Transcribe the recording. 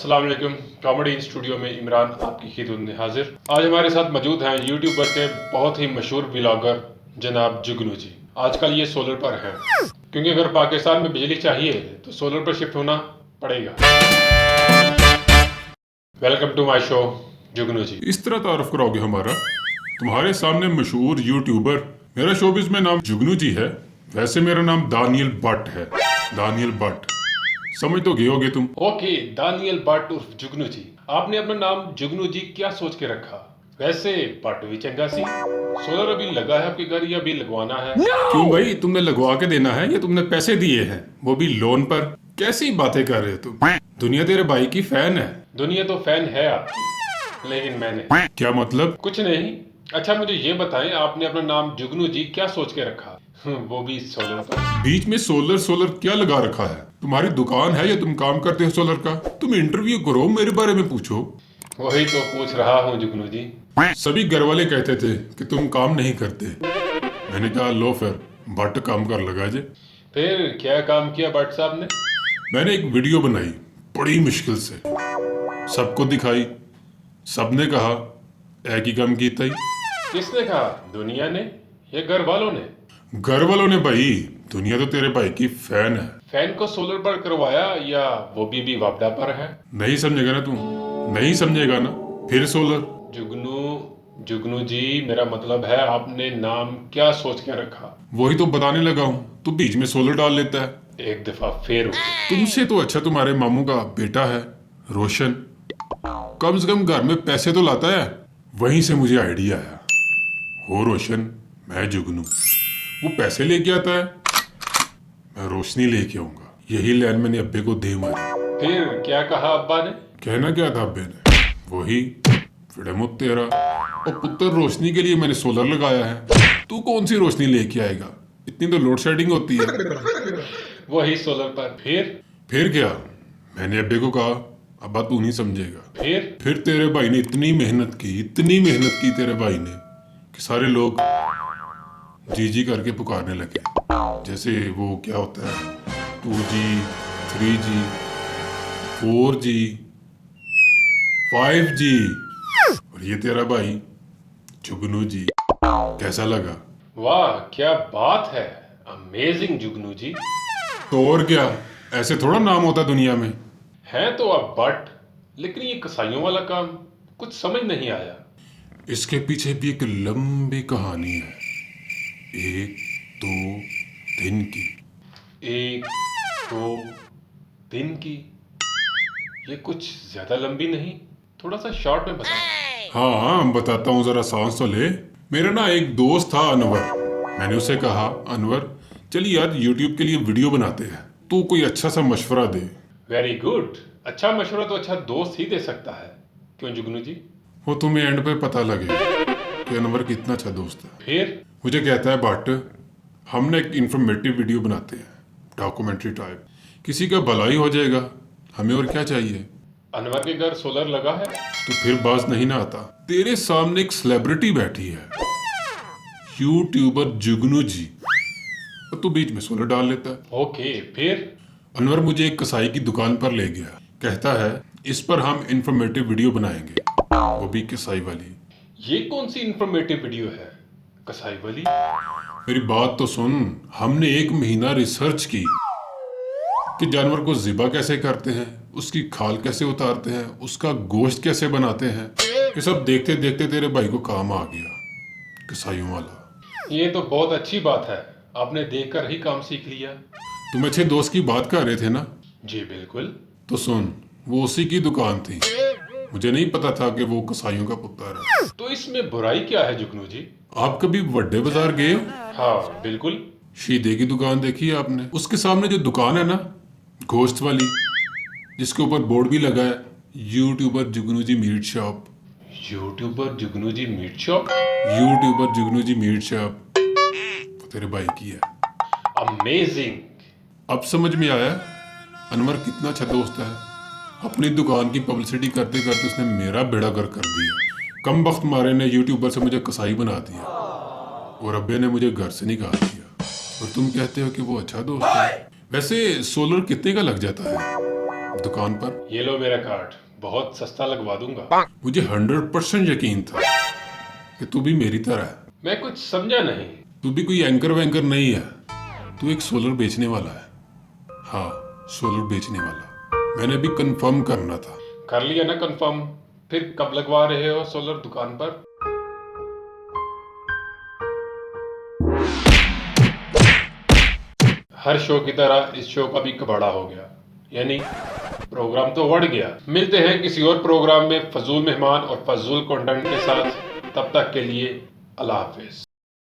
अस्सलाम वालेकुम। Comedy studio में इमरान आपकी खिदमत में हाजिर। आज हमारे साथ मौजूद हैं यूट्यूबर के बहुत ही मशहूर व्लॉगर जनाब जुगनू जी। आजकल ये सोलर पर हैं क्योंकि अगर पाकिस्तान में बिजली चाहिए तो सोलर पर शिफ्ट होना पड़ेगा। वेलकम टू माय शो जुगनू जी। इस तरह तारुफ कराओगे हमारा? तुम्हारे सामने मशहूर यूट्यूबर। मेरा शोबिज़ में नाम जुगनू जी है, वैसे मेरा नाम दानियल भट्ट है। दानियल भट्ट समझ तो गए होगे तुम। ओके, दानियल भट्ट उर्फ जुगनू जी। आपने अपना नाम जुगनू जी क्या सोच के रखा? वैसे भट्ट भी चंगा सी। सोलर अभी लगा है आपके घर या अभी लगवाना है? क्यों भाई, तुमने लगवा के देना है या तुमने पैसे दिए हैं, वो भी लोन पर? कैसी बातें कर रहे हो तुम? दुनिया तेरे भाई की फैन है। दुनिया तो फैन है आपकी, लेकिन मैंने क्या मतलब? कुछ नहीं। अच्छा मुझे ये बताएं, आपने अपना नाम जुगनू जी क्या सोच के रखा? वो भी सोलर पर। बीच में सोलर सोलर क्या लगा रखा है? तुम्हारी दुकान है या तुम काम करते हो सोलर का? तुम इंटरव्यू करो, मेरे बारे में पूछो। वही तो पूछ रहा हूँ जुगनू जी। सभी घर वाले कहते थे कि तुम काम नहीं करते। मैंने कहा लो फिर भट्ट काम कर लगा जे। फिर क्या काम किया भट्ट साहब ने? मैंने एक वीडियो बनाई बड़ी मुश्किल से, सबको दिखाई, सबने कहा एक ही काम कीता ही। किसने कहा, दुनिया ने या घर वालों ने? घर वालों ने भाई, दुनिया तो तेरे भाई की फैन है। फैन को सोलर पर करवाया या वो भी वापडा पर है? नहीं समझेगा ना तू? नहीं समझेगा ना? फिर सोलर। जुगनू जी, मेरा मतलब है आपने नाम क्या सोच के रखा? वही तो बताने लगा हूँ, तू बीच में सोलर डाल लेता है। एक दफा फिर तुमसे तो अच्छा तुम्हारे मामू का बेटा है रोशन, कम से कम घर में पैसे तो लाता है। वहीं से मुझे आइडिया आया, हो रोशन मैं जुगनू, वो पैसे लेके आता है, मैं रोशनी लेके आऊंगा। यही लाइन मैंने अब्बे को दे मारी। फिर क्या कहा अब्बा ने? कहना क्या था अब्बे ने? वही फिड़मुत तेरा और पुत्र रोशनी के लिए मैंने सोलर लगाया है। तू कौन सी रोशनी लेके आएगा, इतनी तो लोड शेडिंग होती है। वही सोलर पर। फिर क्या? मैंने अब्बे को कहा अब्बा तू नहीं समझेगा। फिर तेरे भाई ने इतनी मेहनत की तेरे भाई ने कि सारे लोग जी जी करके पुकारने लगे। जैसे वो क्या होता है 2G 3G 4G 5G। और ये तेरा भाई जुगनू जी। कैसा लगा? वाह क्या बात है, अमेजिंग जुगनू जी। तो और क्या, ऐसे थोड़ा नाम होता दुनिया में। है तो अब भट्ट, लेकिन ये कसाईयों वाला काम कुछ समझ नहीं आया। इसके पीछे भी एक लंबी कहानी है, एक दो दिन की। एक दो दिन की? ये कुछ ज्यादा लंबी नहीं, थोड़ा सा शॉर्ट में बता। हाँ बताता हूँ, जरा सांस तो ले। मेरा ना एक दोस्त था अनवर, मैंने उसे कहा अनवर चल यार यूट्यूब के लिए वीडियो बनाते हैं, तू कोई अच्छा सा मशवरा दे। Very good. अच्छा मशवरा तो अच्छा दोस्त ही दे सकता है, क्यों जुगनू जी? वो तुम्हें एंड पे पता लगे कि अनवर कितना अच्छा दोस्त है। फिर? मुझे कहता है भट्ट हमने एक इंफॉर्मेटिव वीडियो बनाते हैं, डॉक्यूमेंट्री टाइप, किसी का भलाई हो जाएगा, हमें और क्या चाहिए। अनवर के घर सोलर लगा है? तो फिर बाज नहीं ना आता। तेरे सामने एक सेलिब्रिटी बैठी है, यूट्यूबर जुगनू जी, और तू बीच में सोलर डाल लेता है। ओके फिर? अनवर मुझे एक कसाई की दुकान पर ले गया, कहता है इस पर हम इंफॉर्मेटिव वीडियो बनाएंगे, वो भी कसाई वाली। ये कौन सी इंफॉर्मेटिव वीडियो है, कसाई वाली? मेरी बात तो सुन, हमने 1 महीना रिसर्च की कि जानवर को ज़िबा कैसे करते हैं, उसकी खाल कैसे उतारते हैं, उसका गोश्त कैसे बनाते हैं। ये सब देखते देखते तेरे भाई को काम आ गया, कसाईयों वाला। ये तो बहुत अच्छी बात है, आपने देखकर ही काम सीख लिया। तुम अच्छे दोस्त की बात कर रहे थे ना? जी बिल्कुल। तो सुन, वो उसी की दुकान थी, मुझे नहीं पता था कि वो कसाईयों का पुत्र है। तो इसमें बुराई क्या है जुगनू जी? आप कभी वड्डे बाजार गए हो? हाँ बिल्कुल। शीदे की दुकान देखी है आपने? उसके सामने जो दुकान है ना गोश्त वाली, जिसके ऊपर बोर्ड भी लगा है यूट्यूबर जुगनू जी मीट शॉप। यूट्यूबर जुगनू जी मीट शॉप? यूट्यूबर जुगनू जी मीट शॉप वो तेरे भाई की है। अमेजिंग। अब समझ में आया अनवर कितना अच्छा दोस्त है। अपनी दुकान की पब्लिसिटी करते करते उसने मेरा बेड़ा गर्क कर दिया। कम वक्त मारे ने यूट्यूबर से मुझे कसाई बना दिया और अब्बे ने मुझे घर से निकाल दिया, और तुम कहते हो कि वो अच्छा दोस्त है। वैसे सोलर कितने का लग जाता है? दुकान पर? ये लो मेरा कार्ड, बहुत सस्ता लगवा दूंगा। मुझे 100% यकीन था कि तू भी मेरी तरह है। मैं कुछ समझा नहीं। तू भी कोई एंकर वैंकर नहीं है, तू एक सोलर बेचने वाला है। हाँ, सोलर बेचने वाला। मैंने भी कंफर्म करना था। कर लिया ना कंफर्म, फिर कब लगवा रहे हो सोलर दुकान पर? हर शो की तरह इस शो का भी कबाड़ा हो गया, यानी प्रोग्राम तो बढ़ गया। मिलते हैं किसी और प्रोग्राम में फजूल मेहमान और फजूल कंटेंट के साथ। तब तक के लिए अल्लाह हाफिज।